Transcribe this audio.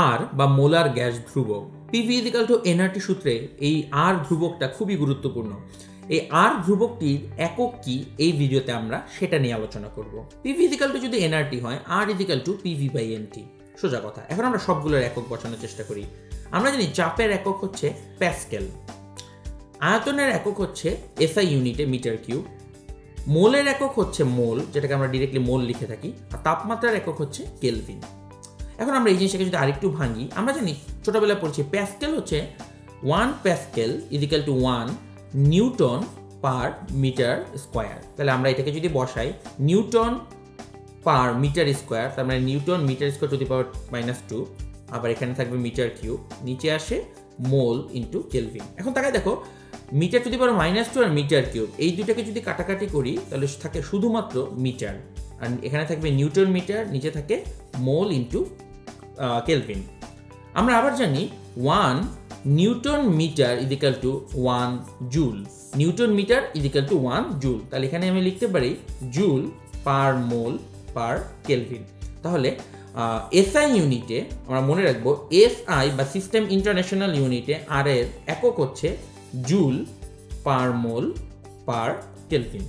আর বা molar gas ধ্রুবক। PV is equal two nRT সূত্রে এই আর ধ্রুবকটা খুবই গুরুত্বপূর্ণ। এই আর ধ্রুবকটির একক কি এই ভিডিওতে আমরা সেটা নিয়ে আলোচনা করব। পিভি ইজিক্যাল টু যদি এনআরটি হয়, আর is equal two PV by N T, সোজা কথা। এখন আমরা সবগুলোর একক বসানোর চেষ্টা করি। আমরা জানি চাপের একক হচ্ছে প্যাসকেল, আয়তনের একক হচ্ছে এসআই ইউনিটে মিটার কিউব, মোলের একক হচ্ছে মোল, যেটাকে আমরা ডিরেক্টলি মোল লিখে থাকি, আর তাপমাত্রার একক হচ্ছে কেলভিন। এখন আমরা এই জিনিসটাকে যদি আরেকটু ভাঙি, আমরা জানি ছোটবেলায় পড়ছি প্যাসকেল হচ্ছে 1 pascal is equal to 1 newton per metre square. তাহলে আমরা এটাকে যদি বসাই নিউটন পার মিটার স্কোয়ার, তার মানে newton metre square to the power -2, আবার এখানে থাকবে মিটার কিউব, নিচে আসে মোল ইন্টু কেলভিন। এখন তাকায় দেখো মিটার টু দি পাওয়ার -2 আর মিটার কিউব, এই দুটাকে যদি কাটাকাটি করি তাহলে থাকে শুধুমাত্র মিটার, আর এখানে থাকবে নিউটন মিটার, নিচে থাকে মোল ইন্টু কেলভিন। আমরা আবার জানি 1 newton metre is equal to 1 joule, newton metre is equal to 1 joule. তাহলে এখানে আমি লিখতে পারি joule per mole per kelvin. তাহলে এসআই ইউনিটে আমরা মনে রাখবো এসআই বা সিস্টেম ইন্টারন্যাশনাল ইউনিটে আর এর একক হচ্ছে joule per mole per kelvin.